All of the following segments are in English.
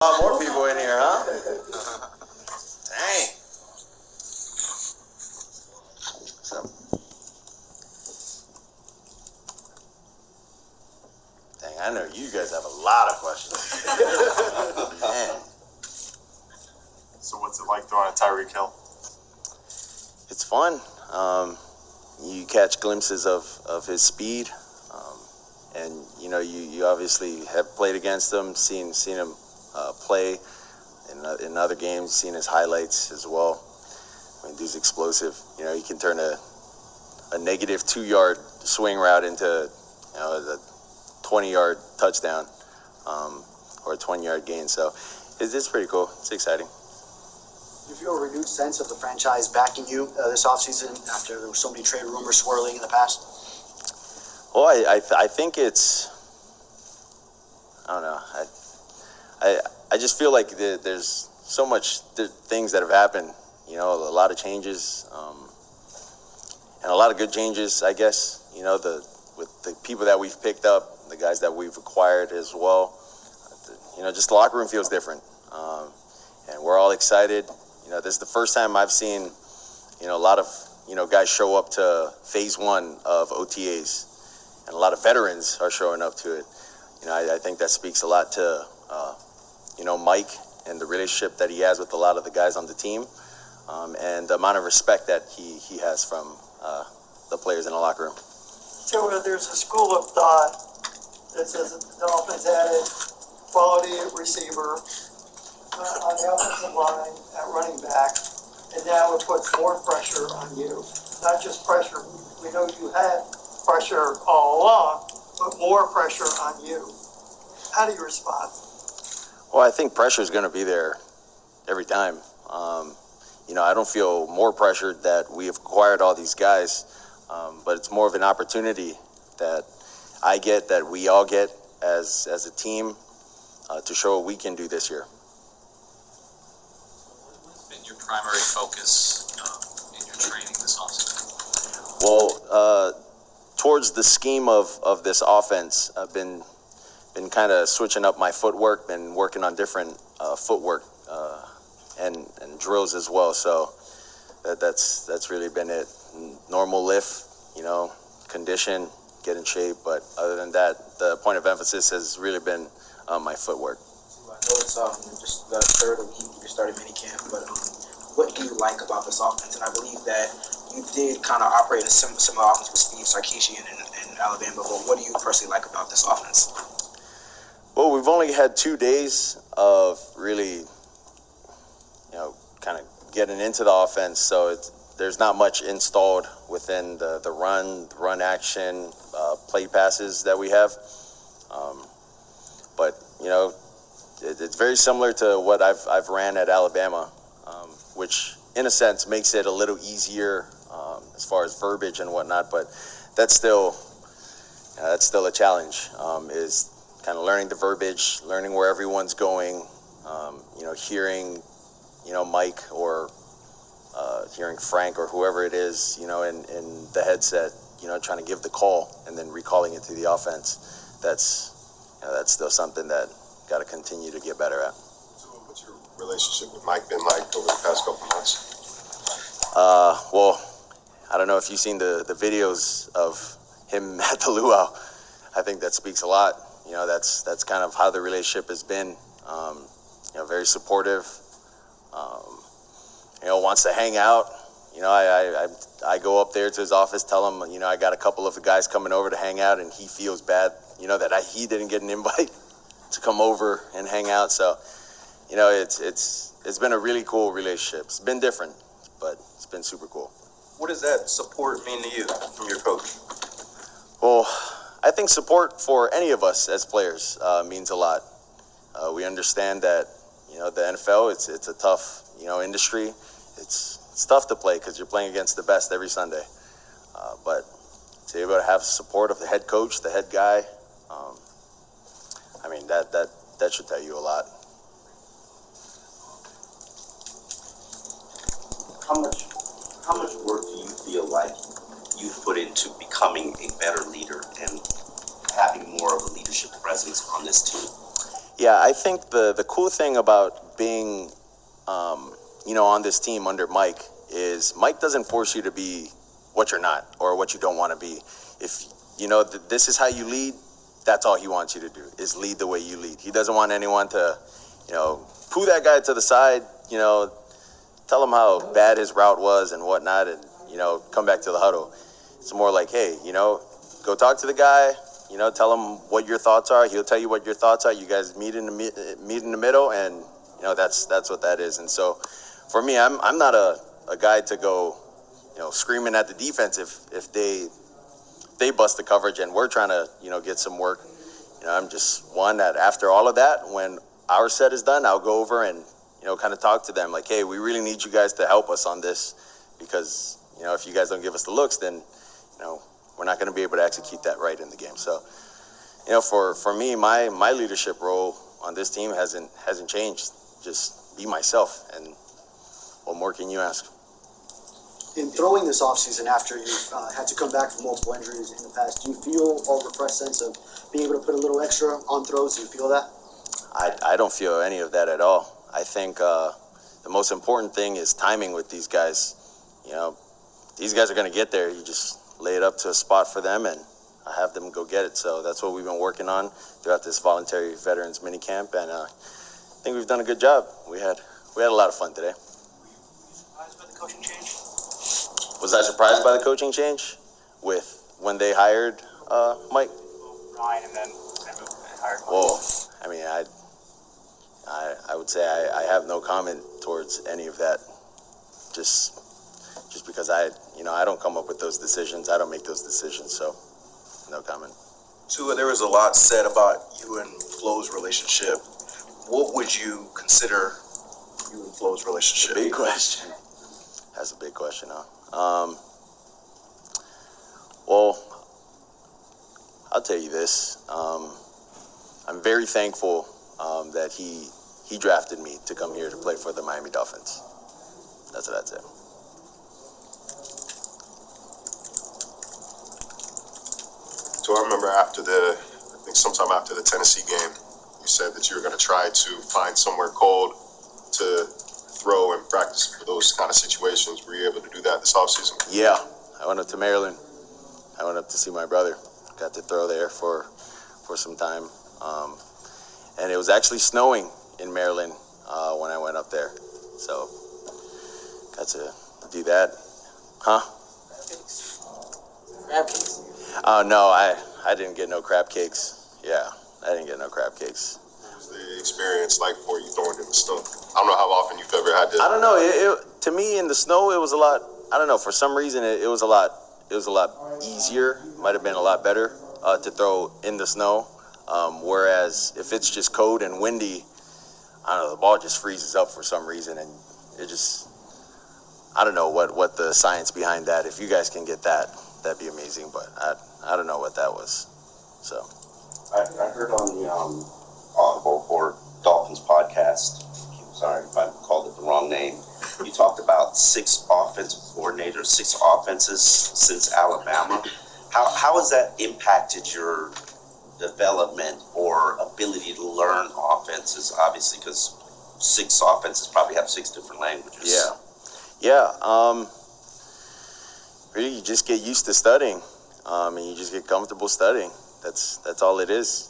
A lot more people in here, huh? Dang. So, dang, I know you guys have a lot of questions. Man. So what's it like throwing a Tyreek Hill? It's fun. You catch glimpses of his speed. And, you know, you obviously have played against him, seen him play in other games, seen his highlights as well. I mean, dude's explosive. You know, he can turn a negative 2-yard swing route into, you know, a 20-yard touchdown or a 20-yard gain. So it's pretty cool. It's exciting. Do you feel a renewed sense of the franchise backing you this offseason after there were so many trade rumors swirling in the past? Well, I think it's, I don't know. I just feel like there's so much things that have happened, you know, a lot of changes, and a lot of good changes, I guess, you know, with the people that we've picked up, the guys that we've acquired as well. You know, just the locker room feels different, and we're all excited. You know, this is the first time I've seen, you know, a lot of, you know, guys show up to phase 1 of OTAs, and a lot of veterans are showing up to it. You know, I think that speaks a lot to, you know, Mike and the relationship that he has with a lot of the guys on the team, and the amount of respect that he has from the players in the locker room. Tua, there's a school of thought that says that the Dolphins added quality receiver on the offensive line at running back, and now it puts more pressure on you. Not just pressure, we know you had pressure all along, but more pressure on you. How do you respond? Well, I think pressure is going to be there every time. You know, I don't feel more pressured that we have acquired all these guys, but it's more of an opportunity that I get, that we all get as a team, to show what we can do this year. What's been your primary focus in your training this offseason? Well, towards the scheme of this offense, I've been kind of switching up my footwork, been working on different footwork and drills as well. So that's really been it. Normal lift, you know, condition, get in shape. But other than that, the point of emphasis has really been my footwork. I know it's just the third week you started minicamp, but what do you like about this offense? And I believe that you did kind of operate a similar offense with Steve Sarkisian in Alabama, but what do you personally like about this offense? Well, we've only had 2 days of really, you know, kind of getting into the offense, so there's not much installed within the run action, play passes that we have. But, you know, it's very similar to what I've ran at Alabama, which in a sense makes it a little easier as far as verbiage and whatnot, but that's still a challenge, is kind of learning the verbiage, learning where everyone's going, you know, hearing, you know, Mike or hearing Frank or whoever it is, you know, in the headset, you know, trying to give the call and then recalling it to the offense. That's still something that got to continue to get better at. So what's your relationship with Mike been like over the past couple months? Well, I don't know if you've seen the videos of him at the luau. I think that speaks a lot. You know, that's kind of how the relationship has been. You know, very supportive. You know, wants to hang out. You know, I go up there to his office, tell him, you know, I got a couple of the guys coming over to hang out, and he feels bad, you know, that he didn't get an invite to come over and hang out. So, you know, it's been a really cool relationship. It's been different, but it's been super cool. What does that support mean to you from your coach? Well, I think support for any of us as players means a lot. We understand that, you know, the NFL, it's a tough, you know, industry. It's tough to play because you're playing against the best every Sunday. But to be able to have support of the head coach, the head guy, I mean, that should tell you a lot. How much work do you feel like you've put into becoming a better leader and having more of a leadership presence on this team? Yeah, I think the cool thing about being, on this team under Mike is Mike doesn't force you to be what you're not or what you don't want to be. If, this is how you lead, that's all he wants you to do is lead the way you lead. He doesn't want anyone to, poo that guy to the side, tell him how bad his route was and whatnot and, come back to the huddle. It's more like, hey, go talk to the guy, tell him what your thoughts are. He'll tell you what your thoughts are. You guys meet in the middle, and that's what that is. And so, for me, I'm not a guy to go, screaming at the defense if they bust the coverage and we're trying to get some work. I'm just one that after all of that, when our set is done, I'll go over and kind of talk to them like, hey, we really need you guys to help us on this because if you guys don't give us the looks, then we're not going to be able to execute that right in the game. So, for me, my leadership role on this team hasn't changed. Just be myself, and what more can you ask? In throwing this offseason after you've had to come back from multiple injuries in the past, do you feel a refreshed sense of being able to put a little extra on throws? Do you feel that? I don't feel any of that at all. I think the most important thing is timing with these guys. These guys are going to get there. You just lay it up to a spot for them and have them go get it. So that's what we've been working on throughout this voluntary veterans minicamp, and I think we've done a good job. We had a lot of fun today. Surprised by the coaching change? Was I surprised by the coaching change with when they hired Mike? Ryan and then hired Mike. Well, I mean, I would say I have no comment towards any of that. Just because I don't come up with those decisions. I don't make those decisions, so no comment. Tua, there was a lot said about you and Flo's relationship. What would you consider you and Flo's relationship? Big question. That's a big question, huh? Well, I'll tell you this. I'm very thankful that he drafted me to come here to play for the Miami Dolphins. That's what I'd say. So I remember sometime after the Tennessee game, you said that you were going to try to find somewhere cold to throw and practice for those kind of situations. Were you able to do that this offseason? Yeah, I went up to Maryland. I went up to see my brother. Got to throw there for some time. And it was actually snowing in Maryland when I went up there. So got to do that. Huh? Crab cakes. Oh, no, I didn't get no crab cakes. Yeah, I didn't get no crab cakes. What was the experience like for you throwing in the snow? I don't know how often you've ever had to. I don't know. To me, in the snow, it was a lot. I don't know. For some reason, it was a lot. It was a lot easier. Might have been a lot better to throw in the snow. Whereas if it's just cold and windy, I don't know. The ball just freezes up for some reason, and it just. I don't know what the science behind that. If you guys can get that, that'd be amazing. But I don't know what that was. So. I heard on the Audible for Dolphins podcast, sorry if I called it the wrong name, you talked about 6 offensive coordinators, 6 offenses since Alabama. How has that impacted your development or ability to learn offenses? Obviously, because 6 offenses probably have 6 different languages. Yeah. Really, you just get used to studying, and you just get comfortable studying. That's all it is.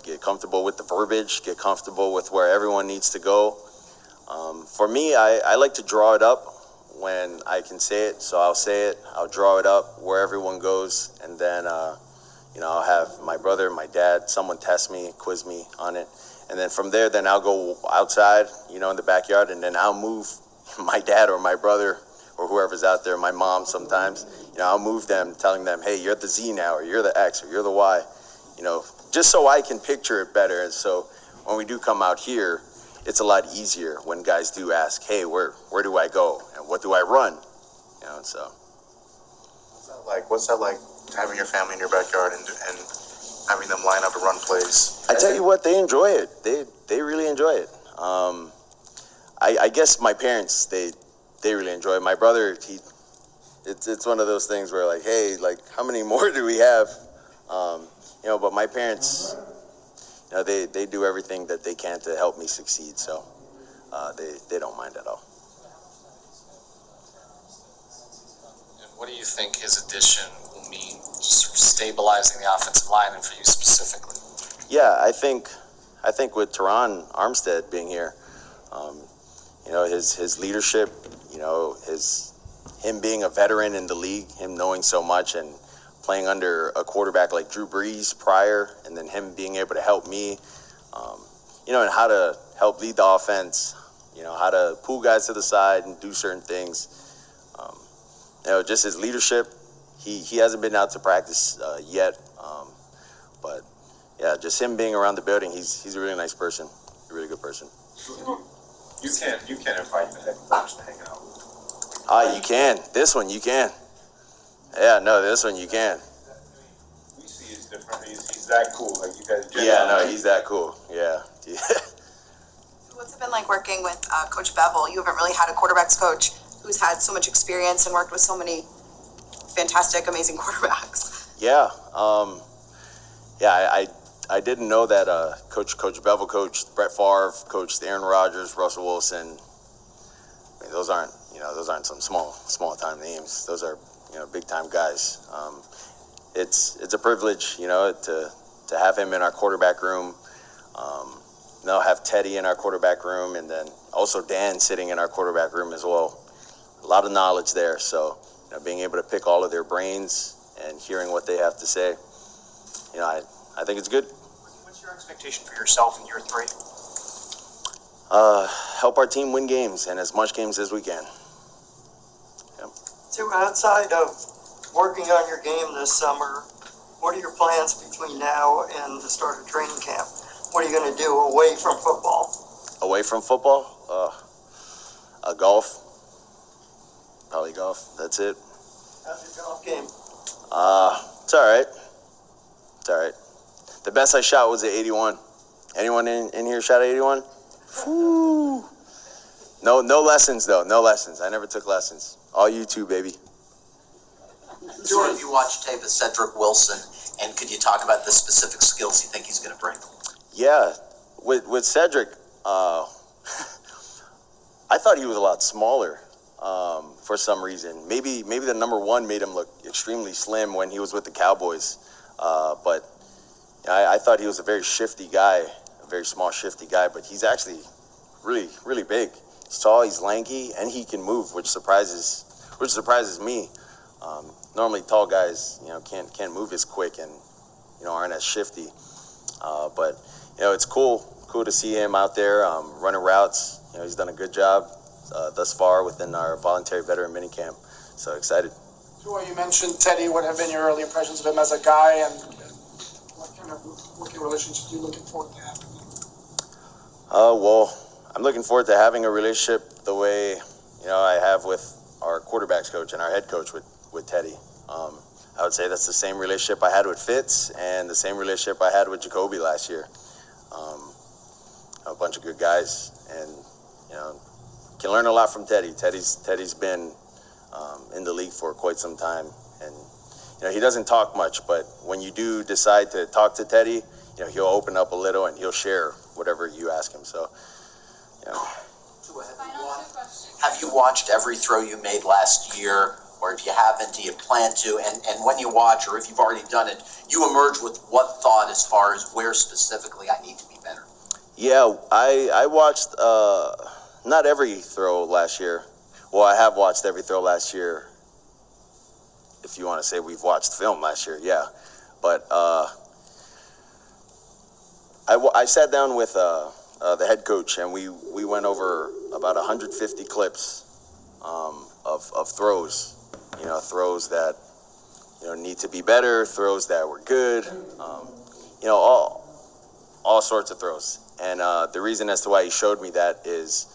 Get comfortable with the verbiage, get comfortable with where everyone needs to go. For me, I like to draw it up when I can say it, so I'll say it, I'll draw it up where everyone goes, and then, I'll have my brother, my dad, someone test me, quiz me on it, and then from there, then I'll go outside, in the backyard, and then I'll move my dad or my brother or whoever's out there, my mom sometimes, I'll move them, telling them, hey, you're the Z now, or you're the X, or you're the Y, just so I can picture it better. And so when we do come out here, it's a lot easier when guys do ask, hey, where do I go? And what do I run? So. What's that like having your family in your backyard and having them line up to run plays? I tell you what, they enjoy it. They really enjoy it. I guess my parents, they really enjoy it. My brother, it's one of those things where hey, how many more do we have? But my parents, they do everything that they can to help me succeed. So they don't mind at all. And what do you think his addition will mean, just sort of stabilizing the offensive line and for you specifically? Yeah, I think with Teron Armstead being here, his leadership, him being a veteran in the league, him knowing so much and playing under a quarterback like Drew Brees prior, and then him being able to help me, and how to help lead the offense, how to pull guys to the side and do certain things. Just his leadership. He hasn't been out to practice yet, but yeah, just him being around the building. He's a really nice person, a really good person. You can't invite the head coach to hang out. You can. This one you can. Yeah, no, this one you can. We see is different. He's that cool. Like you guys. Yeah, no, he's that cool. Yeah. What's it been like working with Coach Bevel? You haven't really had a quarterbacks coach who's had so much experience and worked with so many fantastic, amazing quarterbacks. Yeah. I didn't know that Coach Bevel coached Brett Favre, coached Aaron Rodgers, Russell Wilson. I mean, those aren't some small time names. Those are big time guys. It's a privilege, to have him in our quarterback room. Now have Teddy in our quarterback room, and then also Dan sitting in our quarterback room as well. A lot of knowledge there. So being able to pick all of their brains and hearing what they have to say, I think it's good. What's your expectation for yourself in year 3? Help our team win games, and as much games as we can. Yeah. So outside of working on your game this summer, what are your plans between now and the start of training camp? What are you going to do away from football? Away from football? Golf. Probably golf. That's it. How's your golf game? It's all right. It's all right. The best I shot was at 81. Anyone in here shot at 81? Whew. No lessons, though. No lessons. I never took lessons. All you two, baby. So have you watched tape of Cedric Wilson, and could you talk about the specific skills you think he's going to bring? Yeah. With Cedric, I thought he was a lot smaller for some reason. Maybe the number 1 made him look extremely slim when he was with the Cowboys. But I thought he was a very shifty guy, a very small, shifty guy. But he's actually really, really big. He's tall, he's lanky, and he can move, which surprises me. Normally, tall guys, can't move as quick and aren't as shifty. But it's cool to see him out there running routes. He's done a good job thus far within our voluntary veteran minicamp. So excited. Tua, you mentioned Teddy. What have been your early impressions of him as a guy, and what kind of working relationship are you looking forward to having? Well, I'm looking forward to having a relationship the way I have with our quarterbacks coach and our head coach with Teddy. I would say that's the same relationship I had with Fitz and the same relationship I had with Jacoby last year. A bunch of good guys, and can learn a lot from Teddy. Teddy's been in the league for quite some time, and he doesn't talk much, but when you do decide to talk to Teddy, he'll open up a little and he'll share whatever you ask him. So, Have you watched every throw you made last year? Or if you haven't, do you plan to? And when you watch, or if you've already done it, you emerge with what thought as far as where specifically I need to be better? Yeah, I watched not every throw last year. Well, I have watched every throw last year. If you want to say we've watched film last year, yeah. But I sat down with the head coach, and we went over about 150 clips of throws. Throws that need to be better, throws that were good, all sorts of throws. And the reason as to why he showed me that is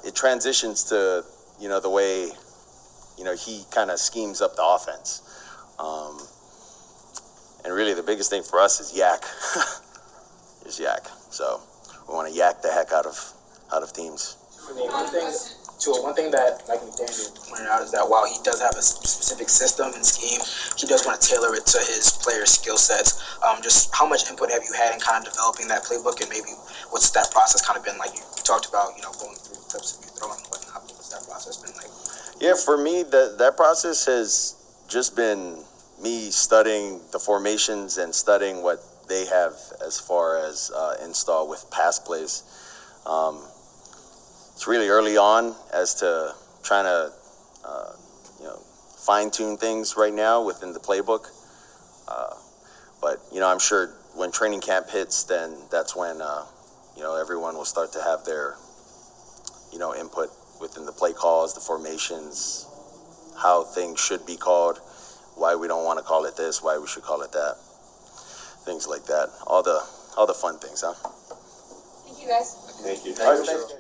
it transitions to the way he kind of schemes up the offense. And really the biggest thing for us is yak. Is yak. So we want to yak the heck out of teams. One thing that Mike McDaniel pointed out is that while he does have a specific system and scheme, he does want to tailor it to his players' skill sets. Just how much input have you had in kind of developing that playbook, and maybe what's that process kind of been like? You talked about, going through clips of you throwing and whatnot. What's that process been like? Yeah, for me, that process has just been me studying the formations and studying what they have as far as install with pass plays. It's really early on as to trying to fine-tune things right now within the playbook. But I'm sure when training camp hits, then that's when everyone will start to have their input within the play calls, the formations, how things should be called, why we don't want to call it this, why we should call it that, things like that. All the fun things, huh? Thank you, guys. Thank you. All right.